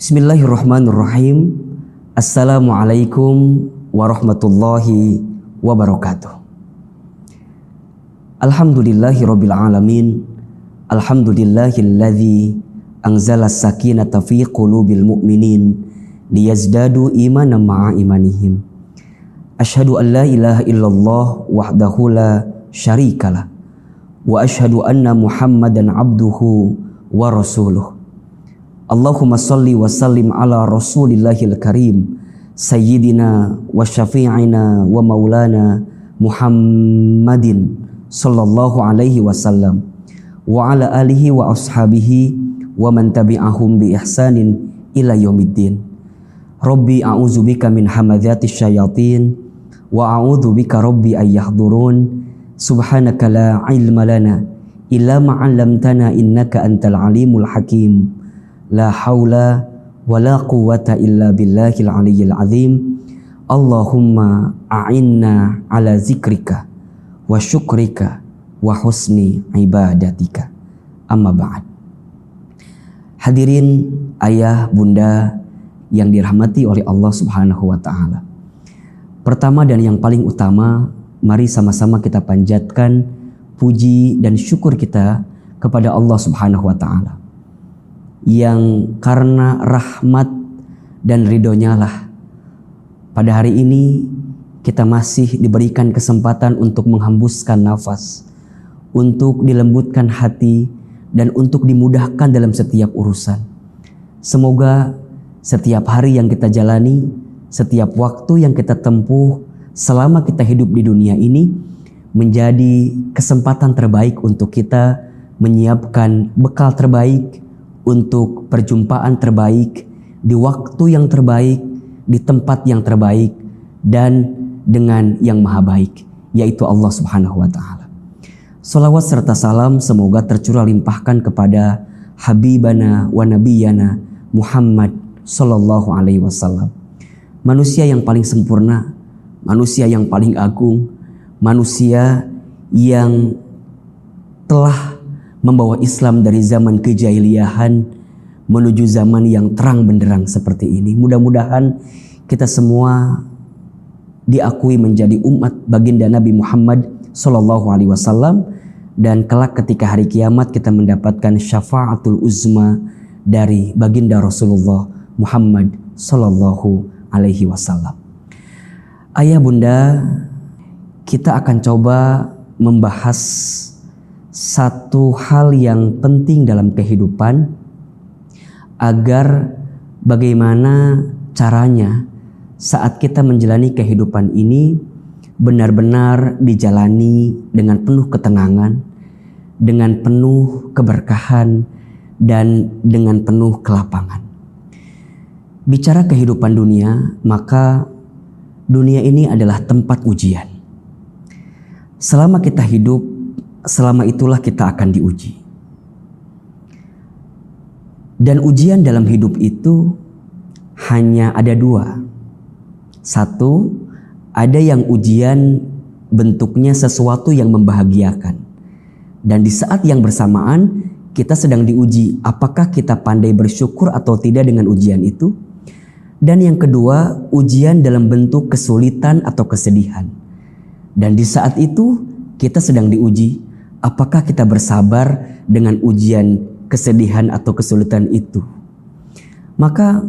Bismillahirrahmanirrahim. Assalamualaikum warahmatullahi wabarakatuh. Alhamdulillahirabbil alamin. Alhamdulillahilladzi anzala sakinata fi qulubil mu'minin liyazdadu imanan ma'a imanihim. Asyhadu an la ilaha illallah wahdahu la syarikalah wa asyhadu anna Muhammadan abduhu wa rasuluh. Allahumma salli wa sallim ala rasulillahil karim sayyidina wa syafi'ina wa maulana Muhammadin sallallahu alaihi wasallam wa ala alihi wa ashabihi wa man tabi'ahum bi ihsanin ila yaumiddin. Rabbi a'udzubika min hamadzatis syayatin wa a'udzubika rabbi ay yahdurun. Subhanaka la ilma lana illa ma 'allamtana innaka antal alimul hakim. La haula wa la quwwata illa billahil aliyyil azim. Allahumma a'inna ala zikrika wa syukrika wa husni ibadatika. Amma ba'd. Hadirin ayah bunda yang dirahmati oleh Allah Subhanahu wa taala. Pertama dan yang paling utama, mari sama-sama kita panjatkan puji dan syukur kita kepada Allah Subhanahu wa taala, yang karena rahmat dan ridhonya lah pada hari ini kita masih diberikan kesempatan untuk menghembuskan nafas, untuk dilembutkan hati, dan untuk dimudahkan dalam setiap urusan. Semoga setiap hari yang kita jalani, setiap waktu yang kita tempuh selama kita hidup di dunia ini menjadi kesempatan terbaik untuk kita menyiapkan bekal terbaik untuk perjumpaan terbaik, di waktu yang terbaik, di tempat yang terbaik, dan dengan yang maha baik, yaitu Allah Subhanahu wa ta'ala. Salawat serta salam semoga tercurah limpahkan kepada Habibana wa Nabiyana Muhammad sallallahu alaihi wasallam. Manusia yang paling sempurna, manusia yang paling agung, manusia yang telah membawa Islam dari zaman kejahiliahan menuju zaman yang terang benderang seperti ini. Mudah-mudahan kita semua diakui menjadi umat baginda Nabi Muhammad sallallahu alaihi wasallam, dan kelak ketika hari kiamat kita mendapatkan syafaatul uzma dari baginda Rasulullah Muhammad sallallahu alaihi wasallam. Ayah bunda, kita akan coba membahas satu hal yang penting dalam kehidupan, agar bagaimana caranya saat kita menjalani kehidupan ini benar-benar dijalani dengan penuh ketenangan, dengan penuh keberkahan, dan dengan penuh kelapangan. Bicara kehidupan dunia, maka dunia ini adalah tempat ujian. Selama kita hidup, selama itulah kita akan diuji. Dan ujian dalam hidup itu hanya ada dua. Satu, ada yang ujian bentuknya sesuatu yang membahagiakan. Dan di saat yang bersamaan kita sedang diuji, apakah kita pandai bersyukur atau tidak dengan ujian itu. Dan yang kedua, ujian dalam bentuk kesulitan atau kesedihan. Dan di saat itu kita sedang diuji, apakah kita bersabar dengan ujian kesedihan atau kesulitan itu. Maka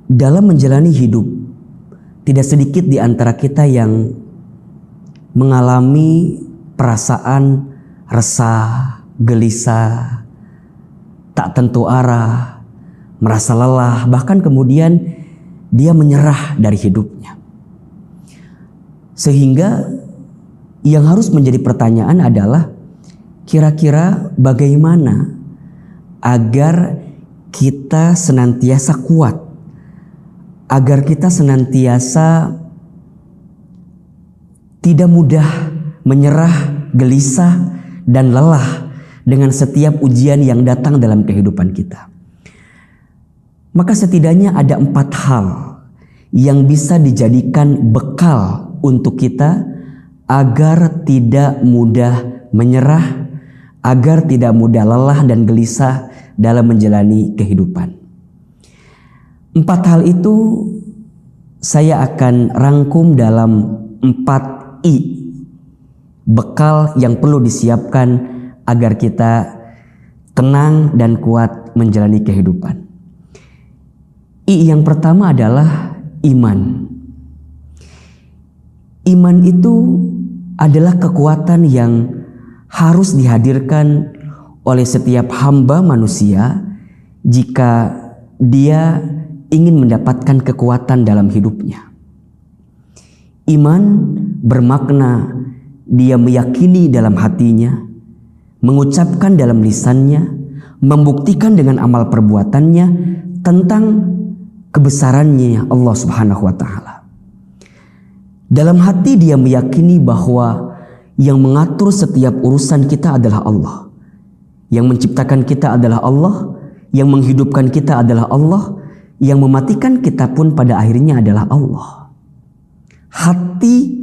dalam menjalani hidup, tidak sedikit di antara kita yang mengalami perasaan resah, gelisah, tak tentu arah, merasa lelah, bahkan kemudian dia menyerah dari hidupnya. Sehingga yang harus menjadi pertanyaan adalah, kira-kira bagaimana agar kita senantiasa kuat, agar kita senantiasa tidak mudah menyerah, gelisah, dan lelah dengan setiap ujian yang datang dalam kehidupan kita. Maka setidaknya ada 4 hal yang bisa dijadikan bekal untuk kita agar tidak mudah menyerah, agar tidak mudah lelah dan gelisah dalam menjalani kehidupan. 4 hal itu saya akan rangkum dalam 4 I, bekal yang perlu disiapkan agar kita tenang dan kuat menjalani kehidupan. I yang pertama adalah iman. Iman itu adalah kekuatan yang harus dihadirkan oleh setiap hamba manusia jika dia ingin mendapatkan kekuatan dalam hidupnya. Iman bermakna dia meyakini dalam hatinya, mengucapkan dalam lisannya, membuktikan dengan amal perbuatannya tentang kebesarannya Allah Subhanahu wa Ta'ala. Dalam hati dia meyakini bahwa yang mengatur setiap urusan kita adalah Allah, yang menciptakan kita adalah Allah, yang menghidupkan kita adalah Allah, yang mematikan kita pun pada akhirnya adalah Allah. Hati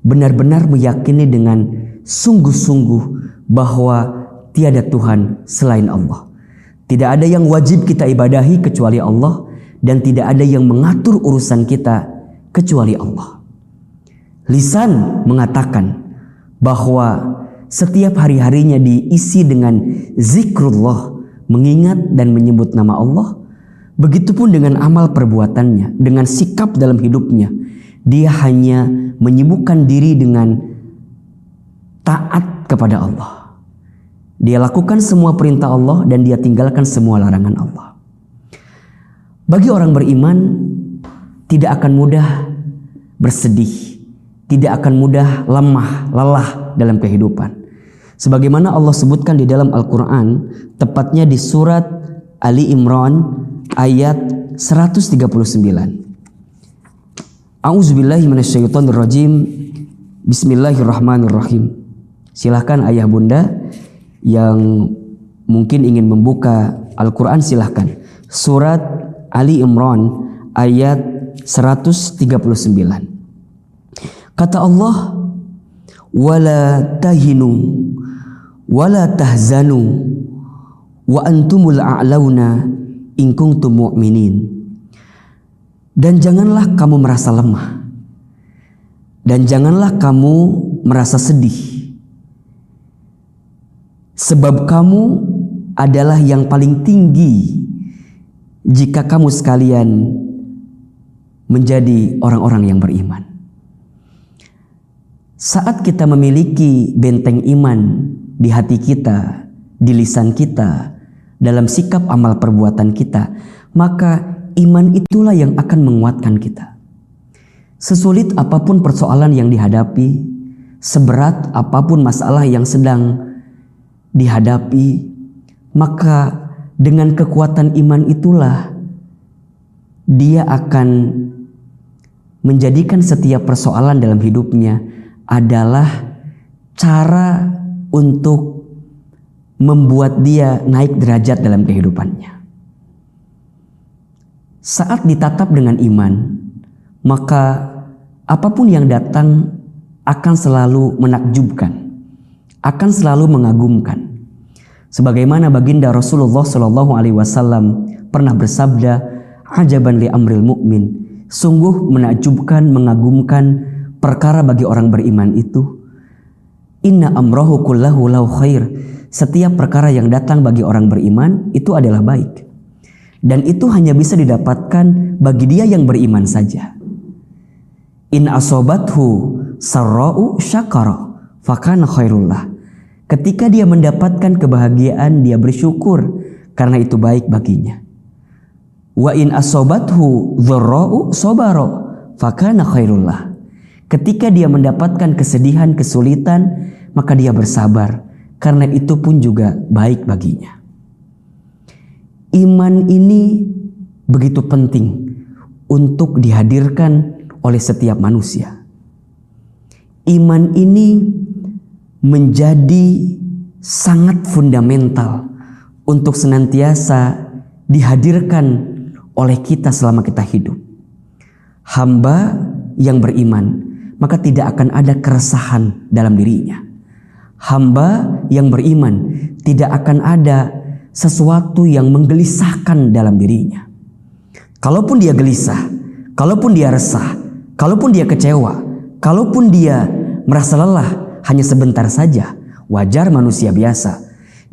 benar-benar meyakini dengan sungguh-sungguh bahwa tiada Tuhan selain Allah. Tidak ada yang wajib kita ibadahi kecuali Allah, dan tidak ada yang mengatur urusan kita kecuali Allah. Lisan mengatakan bahwa setiap hari-harinya diisi dengan zikrullah, mengingat dan menyebut nama Allah. Begitupun dengan amal perbuatannya, dengan sikap dalam hidupnya. Dia hanya menyibukkan diri dengan taat kepada Allah. Dia lakukan semua perintah Allah dan dia tinggalkan semua larangan Allah. Bagi orang beriman, tidak akan mudah bersedih, tidak akan mudah lemah, lelah dalam kehidupan. Sebagaimana Allah sebutkan di dalam Al-Quran, tepatnya di surat Ali Imran ayat 139. A'udzubillahi minasyaitonirrajim. Bismillahirrahmanirrahim. Silahkan ayah bunda yang mungkin ingin membuka Al-Quran, silahkan. Surat Ali Imran ayat 139. Kata Allah, wala tahinu wala tahzanu wa antumul a'launa in kuntum mu'minin. Dan janganlah kamu merasa lemah, dan janganlah kamu merasa sedih, sebab kamu adalah yang paling tinggi jika kamu sekalian menjadi orang-orang yang beriman. Saat kita memiliki benteng iman di hati kita, di lisan kita, dalam sikap amal perbuatan kita, maka iman itulah yang akan menguatkan kita. Sesulit apapun persoalan yang dihadapi, seberat apapun masalah yang sedang dihadapi, maka dengan kekuatan iman itulah dia akan menjadikan setiap persoalan dalam hidupnya adalah cara untuk membuat dia naik derajat dalam kehidupannya. Saat ditatap dengan iman, maka apapun yang datang akan selalu menakjubkan, akan selalu mengagumkan. Sebagaimana baginda Rasulullah SAW pernah bersabda, ajaban li amril mu'min, sungguh menakjubkan, mengagumkan perkara bagi orang beriman itu. Inna amrahu kullahu lahu khair, setiap perkara yang datang bagi orang beriman itu adalah baik. Dan itu hanya bisa didapatkan bagi dia yang beriman saja. In asobathu sarra'u syakara fakana khairullah. Ketika dia mendapatkan kebahagiaan, dia bersyukur karena itu baik baginya. Wa in asobathu dharra'u sabara fakana khairullah. Ketika dia mendapatkan kesedihan, kesulitan, maka dia bersabar karena itu pun juga baik baginya. Iman ini begitu penting untuk dihadirkan oleh setiap manusia. Iman ini menjadi sangat fundamental untuk senantiasa dihadirkan oleh kita selama kita hidup. Hamba yang beriman, maka tidak akan ada keresahan dalam dirinya. Hamba yang beriman, tidak akan ada sesuatu yang menggelisahkan dalam dirinya. Kalaupun dia gelisah, kalaupun dia resah, kalaupun dia kecewa, kalaupun dia merasa lelah hanya sebentar saja, wajar manusia biasa.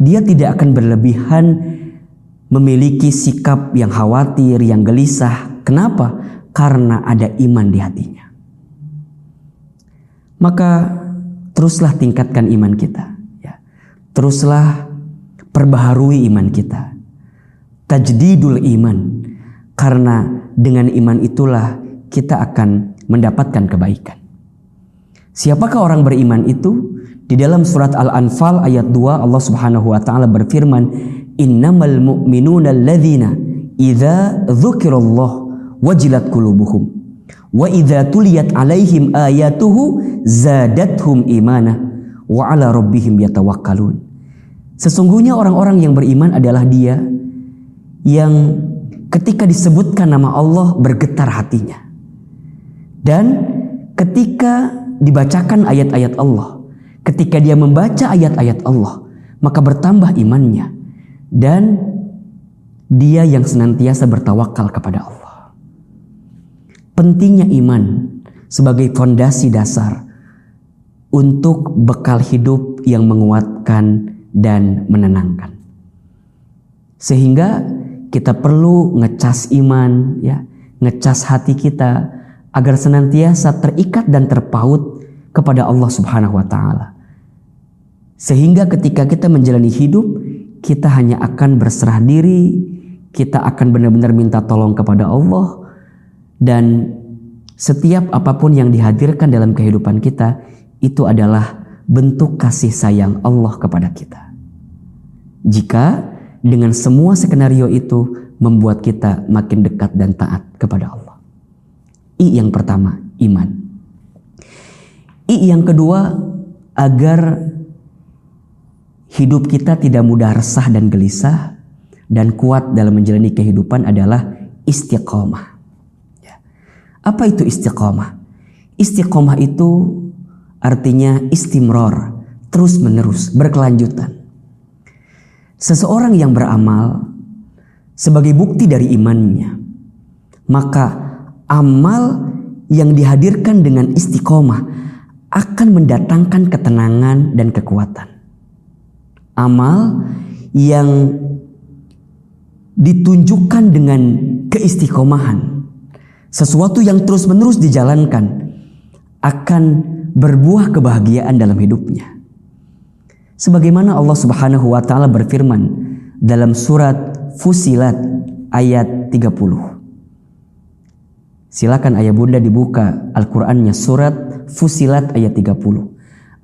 Dia tidak akan berlebihan memiliki sikap yang khawatir, yang gelisah. Kenapa? Karena ada iman di hatinya. Maka teruslah tingkatkan iman kita, ya. Teruslah perbaharui iman kita. Tajdidul iman. Karena dengan iman itulah kita akan mendapatkan kebaikan. Siapakah orang beriman itu? Di dalam surat Al-Anfal ayat 2 Allah Subhanahu wa taala berfirman, "Innamal mu'minuna alladzina idza dzukirallah wajilat qulubuhum wa idza tuliyat 'alaihim ayatuhu zadathum imana wa 'ala rabbihim yatawakkalun." Sesungguhnya orang-orang yang beriman adalah dia yang ketika disebutkan nama Allah bergetar hatinya. Dan ketika dibacakan ayat-ayat Allah, ketika dia membaca ayat-ayat Allah, maka bertambah imannya. Dan dia yang senantiasa bertawakal kepada Allah. Pentingnya iman sebagai fondasi dasar untuk bekal hidup yang menguatkan dan menenangkan. Sehingga kita perlu ngecas iman, ya, ngecas hati kita agar senantiasa terikat dan terpaut kepada Allah Subhanahu wa taala. Sehingga ketika kita menjalani hidup, kita hanya akan berserah diri, kita akan benar-benar minta tolong kepada Allah, dan setiap apapun yang dihadirkan dalam kehidupan kita itu adalah bentuk kasih sayang Allah kepada kita. Jika dengan semua skenario itu membuat kita makin dekat dan taat kepada Allah. Yang pertama, iman. Yang kedua, agar hidup kita tidak mudah resah dan gelisah dan kuat dalam menjalani kehidupan adalah istiqomah. Apa itu istiqomah? Istiqomah itu artinya istimror, terus menerus, berkelanjutan. Seseorang yang beramal sebagai bukti dari imannya, maka amal yang dihadirkan dengan istiqomah akan mendatangkan ketenangan dan kekuatan. Amal yang ditunjukkan dengan keistiqomahan, sesuatu yang terus-menerus dijalankan, akan berbuah kebahagiaan dalam hidupnya. Sebagaimana Allah Subhanahu wa taala berfirman dalam surat Fussilat ayat 30. Silakan ayah bunda dibuka Al-Qur'annya, surat Fussilat ayat 30.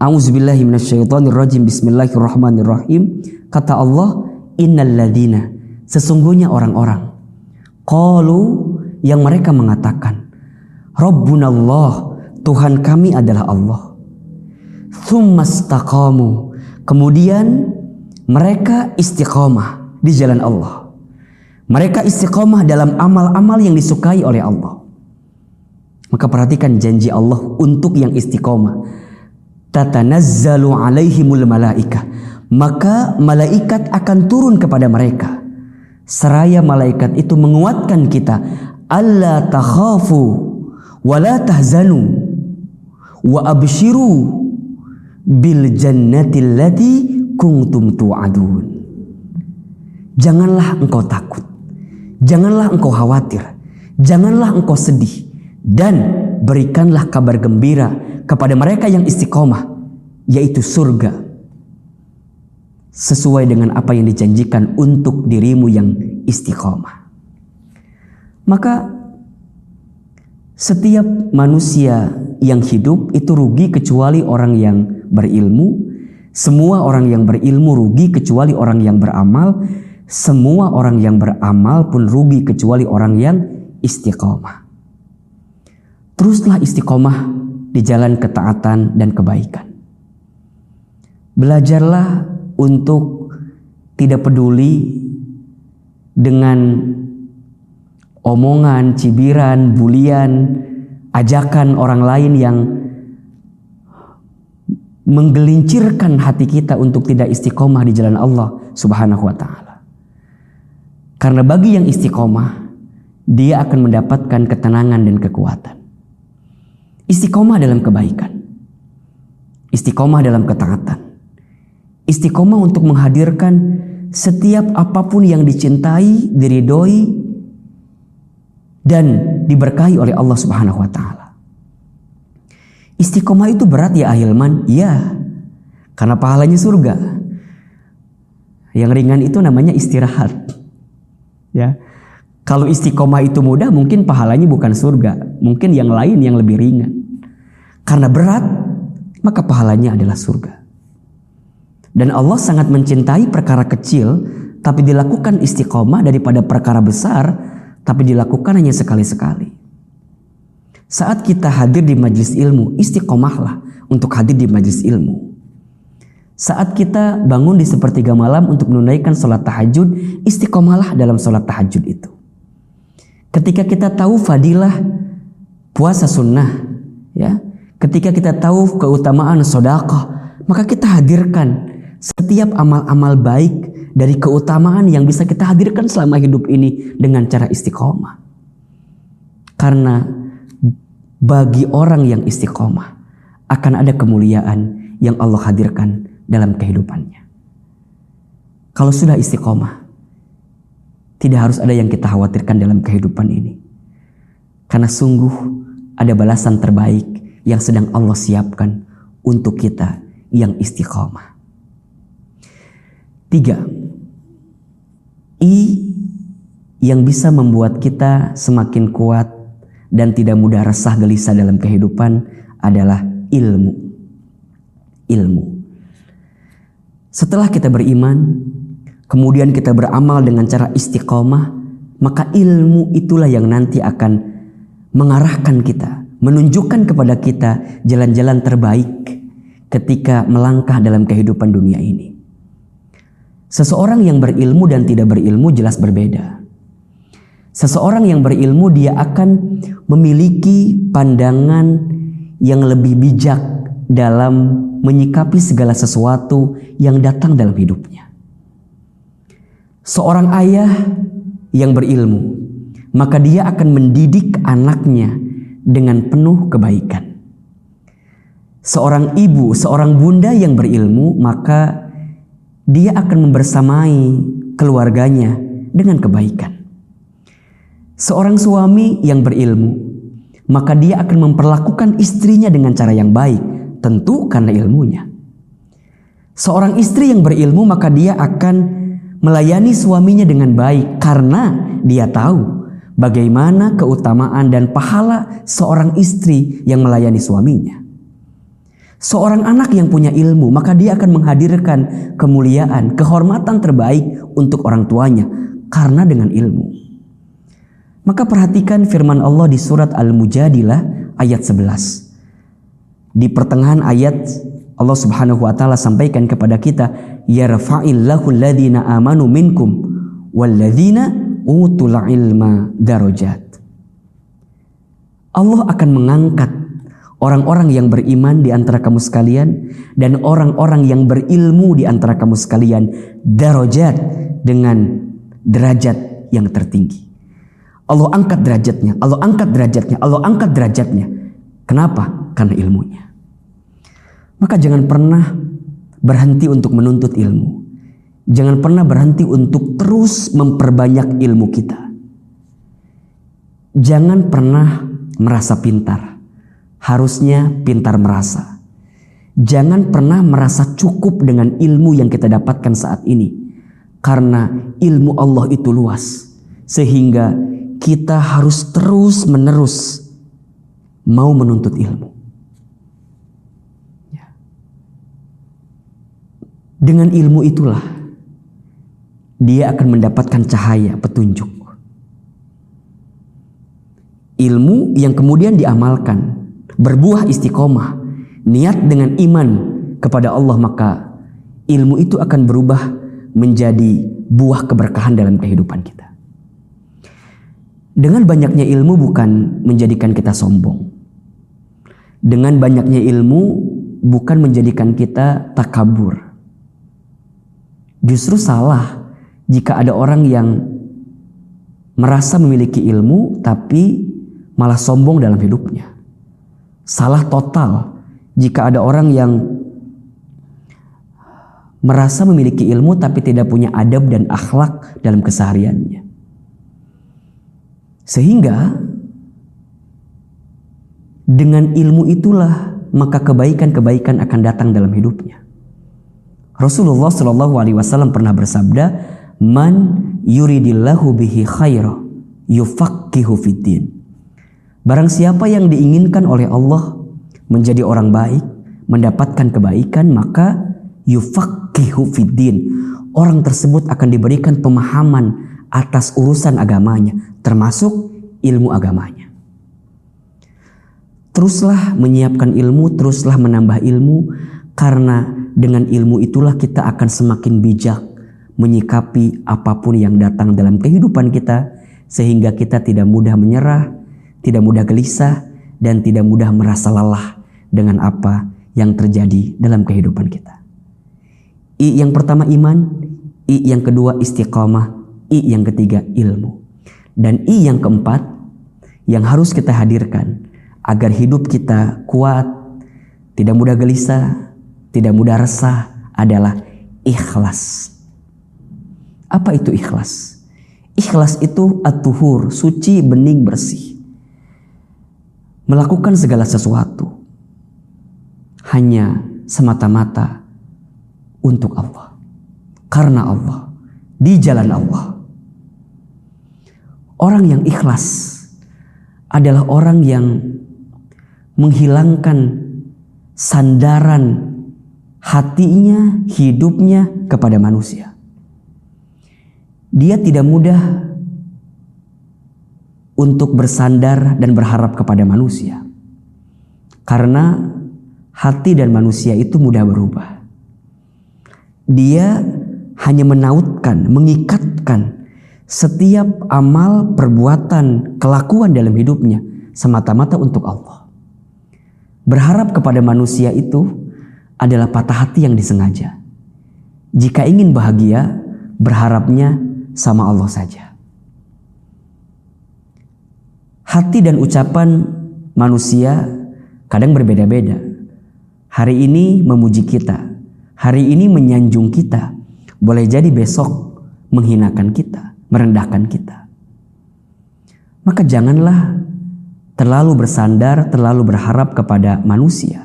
A'udzubillahi minasyaitonirrajim, bismillahirrahmanirrahim. Kata Allah, innalladzina, sesungguhnya orang-orang, qalu, yang mereka mengatakan, Rabbunallah, Tuhan kami adalah Allah. Tsumastaqamu, kemudian mereka istiqomah di jalan Allah. Mereka istiqomah dalam amal-amal yang disukai oleh Allah. Maka perhatikan janji Allah untuk yang istiqomah. Tatanazzalu alaihimul malaikah, maka malaikat akan turun kepada mereka. Seraya malaikat itu menguatkan kita, alla takhafu wa la tahzanu wa abshiru bil jannati allati kuntum tu'adun. Janganlah engkau takut, janganlah engkau khawatir, janganlah engkau sedih, dan berikanlah kabar gembira kepada mereka yang istiqomah, yaitu surga sesuai dengan apa yang dijanjikan untuk dirimu yang istiqomah. Maka setiap manusia yang hidup itu rugi kecuali orang yang berilmu. Semua orang yang berilmu rugi kecuali orang yang beramal. Semua orang yang beramal pun rugi kecuali orang yang istiqomah. Teruslah istiqomah di jalan ketaatan dan kebaikan. Belajarlah untuk tidak peduli dengan omongan, cibiran, bulian, ajakan orang lain yang menggelincirkan hati kita untuk tidak istiqomah di jalan Allah Subhanahu wa taala. Karena bagi yang istiqomah, dia akan mendapatkan ketenangan dan kekuatan. Istiqomah dalam kebaikan, istiqomah dalam ketaatan, istiqomah untuk menghadirkan setiap apapun yang dicintai, diridhoi, dan diberkahi oleh Allah Subhanahu wa Ta'ala. Istiqomah itu berat ya ahilman? Ya, karena pahalanya surga. Yang ringan itu namanya istirahat. Ya, kalau istiqomah itu mudah, mungkin pahalanya bukan surga, mungkin yang lain yang lebih ringan. Karena berat, maka pahalanya adalah surga. Dan Allah sangat mencintai perkara kecil, tapi dilakukan istiqomah, daripada perkara besar, tapi dilakukan hanya sekali-sekali. Saat kita hadir di majelis ilmu, istiqomahlah untuk hadir di majelis ilmu. Saat kita bangun di sepertiga malam untuk menunaikan sholat tahajud, istiqomahlah dalam sholat tahajud itu. Ketika kita tahu fadilah puasa sunnah, ya, ketika kita tahu keutamaan sedekah, maka kita hadirkan setiap amal-amal baik dari keutamaan yang bisa kita hadirkan selama hidup ini dengan cara istiqomah. Karena bagi orang yang istiqomah akan ada kemuliaan yang Allah hadirkan dalam kehidupannya. Kalau sudah istiqomah, tidak harus ada yang kita khawatirkan dalam kehidupan ini. Karena sungguh ada balasan terbaik yang sedang Allah siapkan untuk kita yang istiqomah. 3. I yang bisa membuat kita semakin kuat dan tidak mudah resah gelisah dalam kehidupan adalah ilmu. Ilmu. Setelah kita beriman, kemudian kita beramal dengan cara istiqomah, maka ilmu itulah yang nanti akan mengarahkan kita, menunjukkan kepada kita jalan-jalan terbaik ketika melangkah dalam kehidupan dunia ini. Seseorang yang berilmu dan tidak berilmu jelas berbeda. Seseorang yang berilmu dia akan memiliki pandangan yang lebih bijak dalam menyikapi segala sesuatu yang datang dalam hidupnya. Seorang ayah yang berilmu, maka dia akan mendidik anaknya dengan penuh kebaikan. Seorang ibu, seorang bunda yang berilmu, maka dia akan membersamai keluarganya dengan kebaikan. Seorang suami yang berilmu, maka dia akan memperlakukan istrinya dengan cara yang baik, tentu karena ilmunya. Seorang istri yang berilmu, maka dia akan melayani suaminya dengan baik karena dia tahu bagaimana keutamaan dan pahala seorang istri yang melayani suaminya. Seorang anak yang punya ilmu, maka dia akan menghadirkan kemuliaan, kehormatan terbaik untuk orang tuanya karena dengan ilmu. Maka perhatikan firman Allah di surat Al-Mujadilah ayat 11. Di pertengahan ayat Allah Subhanahu wa taala sampaikan kepada kita, yarfa'illahu alladhina amanu minkum walladzina utul ilma darajat. Allah akan mengangkat orang-orang yang beriman di antara kamu sekalian dan orang-orang yang berilmu di antara kamu sekalian darajat, dengan derajat yang tertinggi. Allah angkat derajatnya, Allah angkat derajatnya, Allah angkat derajatnya. Kenapa? Karena ilmunya. Maka jangan pernah berhenti untuk menuntut ilmu. Jangan pernah berhenti untuk terus memperbanyak ilmu kita. Jangan pernah merasa pintar. Harusnya pintar merasa. Jangan pernah merasa cukup dengan ilmu yang kita dapatkan saat ini. Karena ilmu Allah itu luas. Sehingga kita harus terus menerus mau menuntut ilmu. Dengan ilmu itulah dia akan mendapatkan cahaya petunjuk. Ilmu yang kemudian diamalkan, berbuah istiqomah, niat dengan iman kepada Allah, maka ilmu itu akan berubah menjadi buah keberkahan dalam kehidupan kita. Dengan banyaknya ilmu bukan menjadikan kita sombong. Dengan banyaknya ilmu bukan menjadikan kita takabur. Justru salah jika ada orang yang merasa memiliki ilmu tapi malah sombong dalam hidupnya. Salah total jika ada orang yang merasa memiliki ilmu tapi tidak punya adab dan akhlak dalam kesehariannya. Sehingga dengan ilmu itulah maka kebaikan-kebaikan akan datang dalam hidupnya. Rasulullah Shallallahu Alaihi Wasallam pernah bersabda, "Man yuridillahu bihi khaira yufaqihu fiddin." Barang siapa yang diinginkan oleh Allah menjadi orang baik, mendapatkan kebaikan, maka yufaqihu fiddin. Orang tersebut akan diberikan pemahaman atas urusan agamanya, termasuk ilmu agamanya. Teruslah menyiapkan ilmu, teruslah menambah ilmu, karena dengan ilmu itulah kita akan semakin bijak menyikapi apapun yang datang dalam kehidupan kita, sehingga kita tidak mudah menyerah, tidak mudah gelisah, dan tidak mudah merasa lelah dengan apa yang terjadi dalam kehidupan kita. I yang pertama iman, I yang kedua istiqamah, I yang ketiga ilmu. Dan I yang keempat yang harus kita hadirkan agar hidup kita kuat, tidak mudah gelisah, tidak mudah resah adalah ikhlas. Apa itu ikhlas? Ikhlas itu at-tuhur, suci, bening, bersih. Melakukan segala sesuatu hanya semata-mata untuk Allah, karena Allah, di jalan Allah. Orang yang ikhlas adalah orang yang menghilangkan sandaran hatinya, hidupnya kepada manusia. Dia tidak mudah untuk bersandar dan berharap kepada manusia, karena hati dan manusia itu mudah berubah. Dia hanya menautkan, mengikatkan setiap amal, perbuatan, kelakuan dalam hidupnya semata-mata untuk Allah. Berharap kepada manusia itu adalah patah hati yang disengaja. Jika ingin bahagia, berharapnya sama Allah saja. Hati dan ucapan manusia kadang berbeda-beda. Hari ini memuji kita, hari ini menyanjung kita, boleh jadi besok menghinakan kita, merendahkan kita. Maka janganlah terlalu bersandar, terlalu berharap kepada manusia.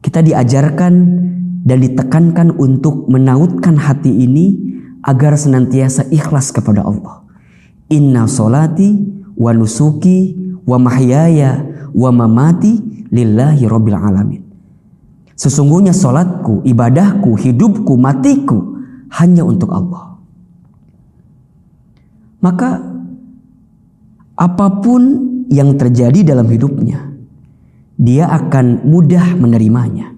Kita diajarkan dan ditekankan untuk menautkan hati ini agar senantiasa ikhlas kepada Allah. Inna sholati wa nusuki wa mahyaya wa mamati lillahi rabbil alamin. Sesungguhnya solatku, ibadahku, hidupku, matiku hanya untuk Allah. Maka apapun yang terjadi dalam hidupnya, dia akan mudah menerimanya.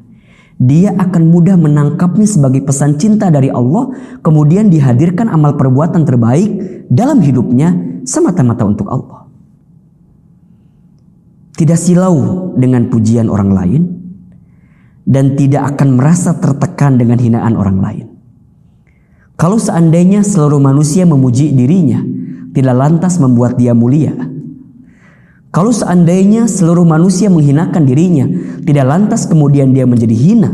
Dia akan mudah menangkapnya sebagai pesan cinta dari Allah, kemudian dihadirkan amal perbuatan terbaik dalam hidupnya semata-mata untuk Allah. Tidak silau dengan pujian orang lain, dan tidak akan merasa tertekan dengan hinaan orang lain. Kalau seandainya seluruh manusia memuji dirinya, tidak lantas membuat dia mulia. Kalau seandainya seluruh manusia menghinakan dirinya, tidak lantas kemudian dia menjadi hina.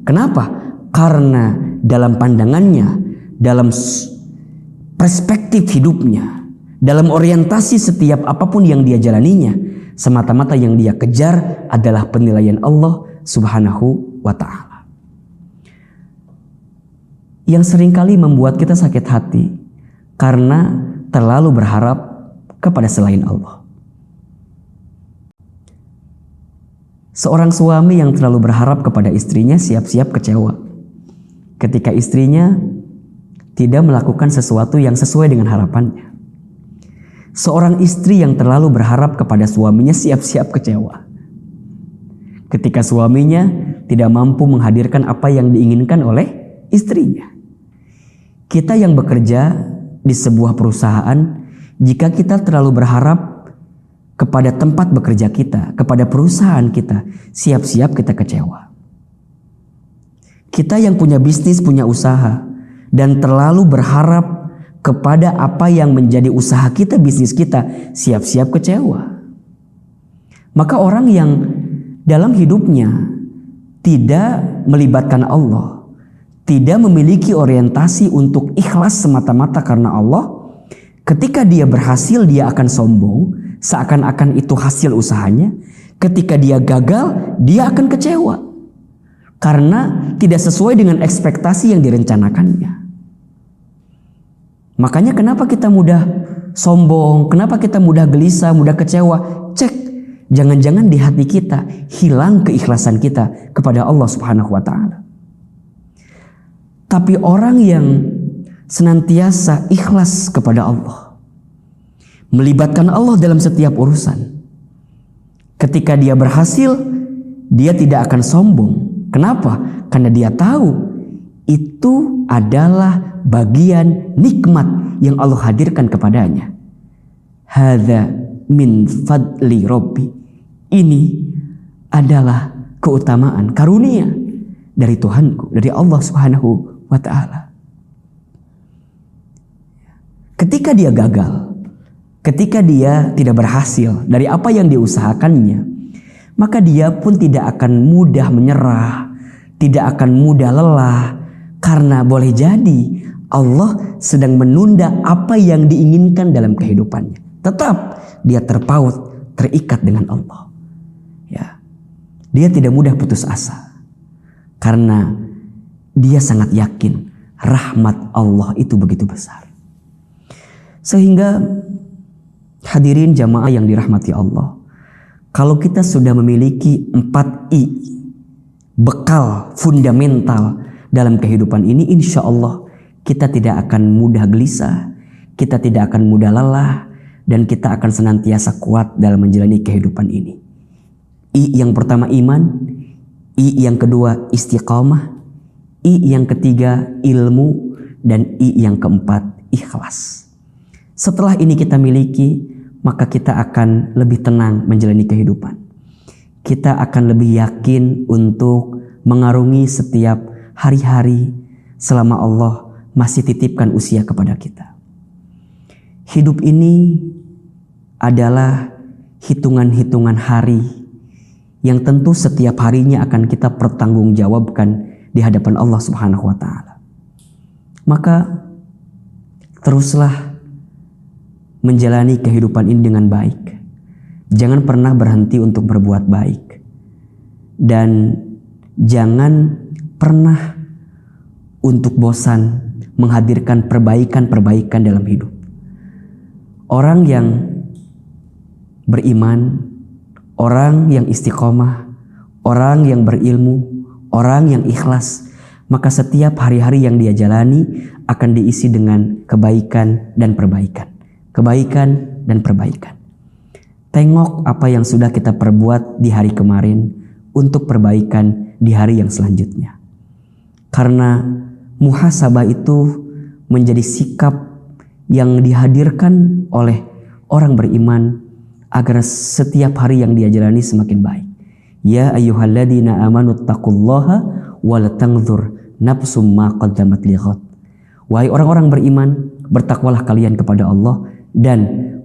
Kenapa? Karena dalam pandangannya, dalam perspektif hidupnya, dalam orientasi setiap apapun yang dia jalaninya, semata-mata yang dia kejar adalah penilaian Allah Subhanahu wa ta'ala. Yang seringkali membuat kita sakit hati karena terlalu berharap kepada selain Allah. Seorang suami yang terlalu berharap kepada istrinya siap-siap kecewa ketika istrinya tidak melakukan sesuatu yang sesuai dengan harapannya. Seorang istri yang terlalu berharap kepada suaminya siap-siap kecewa ketika suaminya tidak mampu menghadirkan apa yang diinginkan oleh istrinya. Kita yang bekerja di sebuah perusahaan, jika kita terlalu berharap kepada tempat bekerja kita, kepada perusahaan kita, siap-siap kita kecewa. Kita yang punya bisnis, punya usaha, dan terlalu berharap kepada apa yang menjadi usaha kita, bisnis kita, siap-siap kecewa. Maka orang yang dalam hidupnya tidak melibatkan Allah, tidak memiliki orientasi untuk ikhlas semata-mata karena Allah, ketika dia berhasil dia akan sombong, seakan-akan itu hasil usahanya. Ketika dia gagal, dia akan kecewa karena tidak sesuai dengan ekspektasi yang direncanakannya. Makanya kenapa kita mudah sombong, kenapa kita mudah gelisah, mudah kecewa? Cek, jangan-jangan di hati kita hilang keikhlasan kita kepada Allah Subhanahu wa taala. Tapi orang yang senantiasa ikhlas kepada Allah, melibatkan Allah dalam setiap urusan, ketika dia berhasil, dia tidak akan sombong. Kenapa? Karena dia tahu itu adalah bagian nikmat yang Allah hadirkan kepadanya. Hadza min fadli Rabbi. Ini adalah keutamaan, karunia dari Tuhanku, dari Allah Subhanahu wa taala. Ketika dia gagal, ketika dia tidak berhasil dari apa yang diusahakannya, maka dia pun tidak akan mudah menyerah, tidak akan mudah lelah, karena boleh jadi Allah sedang menunda apa yang diinginkan dalam kehidupannya. Tetap dia terpaut, terikat dengan Allah. Ya, dia tidak mudah putus asa karena dia sangat yakin rahmat Allah itu begitu besar. Sehingga hadirin jamaah yang dirahmati Allah, kalau kita sudah memiliki 4 I, bekal fundamental dalam kehidupan ini, insya Allah kita tidak akan mudah gelisah, kita tidak akan mudah lelah, dan kita akan senantiasa kuat dalam menjalani kehidupan ini. I yang pertama iman, I yang kedua istiqamah, I yang ketiga ilmu, dan I yang keempat ikhlas. Setelah ini kita miliki, maka kita akan lebih tenang menjalani kehidupan. Kita akan lebih yakin untuk mengarungi setiap hari-hari selama Allah masih titipkan usia kepada kita. Hidup ini adalah hitungan-hitungan hari yang tentu setiap harinya akan kita pertanggungjawabkan di hadapan Allah Subhanahu wa taala. Maka teruslah menjalani kehidupan ini dengan baik. Jangan pernah berhenti untuk berbuat baik. Dan jangan pernah untuk bosan menghadirkan perbaikan-perbaikan dalam hidup. Orang yang beriman, orang yang istiqomah, orang yang berilmu, orang yang ikhlas, maka setiap hari-hari yang dia jalani akan diisi dengan kebaikan dan perbaikan. Kebaikan dan perbaikan. Tengok apa yang sudah kita perbuat di hari kemarin untuk perbaikan di hari yang selanjutnya. Karena muhasabah itu menjadi sikap yang dihadirkan oleh orang beriman agar setiap hari yang dia jalani semakin baik. Ya ayyuhalladzina amanu taqullaha wal tanzur nafsum ma qaddamat lighad. Wahai orang-orang beriman, bertakwalah kalian kepada Allah dan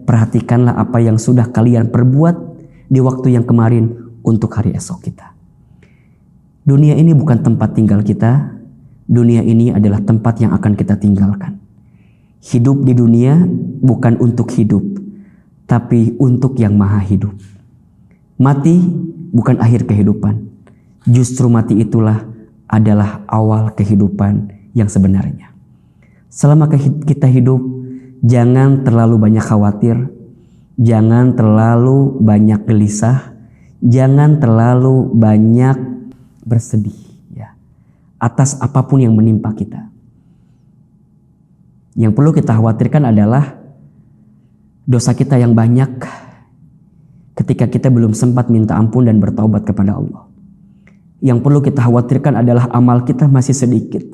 perhatikanlah apa yang sudah kalian perbuat di waktu yang kemarin untuk hari esok kita. Dunia ini bukan tempat tinggal kita. Dunia ini adalah tempat yang akan kita tinggalkan. Hidup di dunia bukan untuk hidup, tapi untuk yang maha hidup. Mati bukan akhir kehidupan. Justru mati itulah adalah awal kehidupan yang sebenarnya. Selama kita hidup, jangan terlalu banyak khawatir, jangan terlalu banyak gelisah, jangan terlalu banyak bersedih ya, atas apapun yang menimpa kita. Yang perlu kita khawatirkan adalah dosa kita yang banyak ketika kita belum sempat minta ampun dan bertaubat kepada Allah. Yang perlu kita khawatirkan adalah amal kita masih sedikit,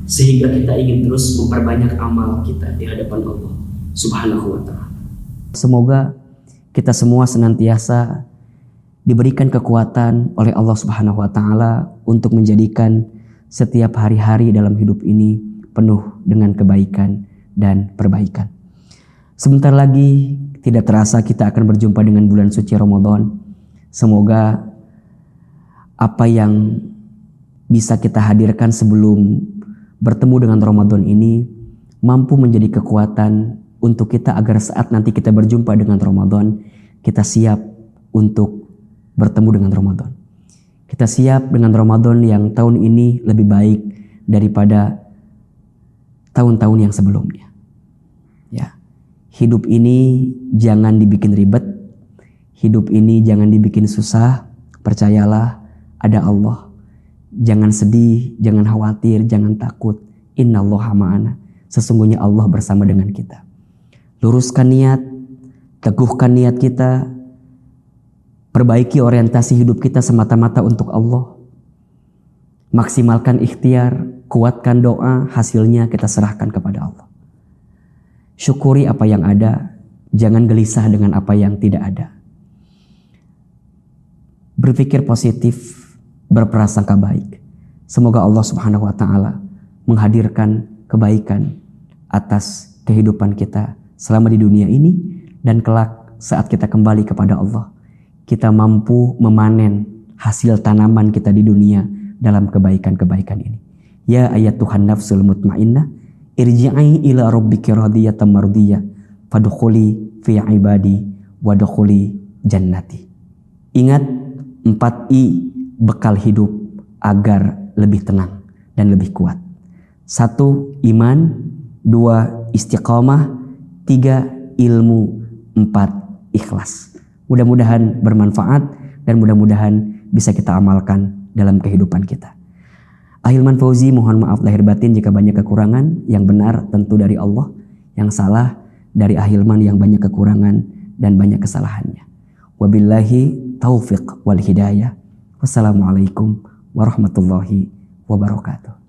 sehingga kita ingin terus memperbanyak amal kita di hadapan Allah Subhanahu wa ta'ala. Semoga kita semua senantiasa diberikan kekuatan oleh Allah Subhanahu wa ta'ala untuk menjadikan setiap hari-hari dalam hidup ini penuh dengan kebaikan dan perbaikan. Sebentar lagi tidak terasa kita akan berjumpa dengan bulan suci Ramadan. Semoga apa yang bisa kita hadirkan sebelum bertemu dengan Ramadan ini mampu menjadi kekuatan untuk kita agar saat nanti kita berjumpa dengan Ramadan, kita siap untuk bertemu dengan Ramadan. Kita siap dengan Ramadan yang tahun ini lebih baik daripada tahun-tahun yang sebelumnya. Ya. Hidup ini jangan dibikin ribet. Hidup ini jangan dibikin susah. Percayalah ada Allah. Jangan sedih, jangan khawatir, jangan takut. Innallaha ma'ana. Sesungguhnya Allah bersama dengan kita. Luruskan niat, teguhkan niat kita, perbaiki orientasi hidup kita semata-mata untuk Allah. Maksimalkan ikhtiar, kuatkan doa, hasilnya kita serahkan kepada Allah. Syukuri apa yang ada, jangan gelisah dengan apa yang tidak ada. Berpikir positif, berprasangka baik. Semoga Allah Subhanahu wa taala menghadirkan kebaikan atas kehidupan kita selama di dunia ini, dan kelak saat kita kembali kepada Allah, kita mampu memanen hasil tanaman kita di dunia dalam kebaikan-kebaikan ini. Ya ayatuhan nafsul mutmainnah, irji'i ila rabbiki radiyatan mardiyah, fadkhuli fi ibadi wadkhuli jannati. Ingat 4I bekal hidup agar lebih tenang dan lebih kuat. 1. Iman. 2. Istiqamah. 3. Ilmu. 4. Ikhlas. Mudah-mudahan bermanfaat dan mudah-mudahan bisa kita amalkan dalam kehidupan kita. Ahilman Fauzi mohon maaf lahir batin jika banyak kekurangan. Yang benar tentu dari Allah, yang salah dari Ahilman yang banyak kekurangan dan banyak kesalahannya. Wabillahi taufiq wal hidayah. Wassalamualaikum warahmatullahi wabarakatuh.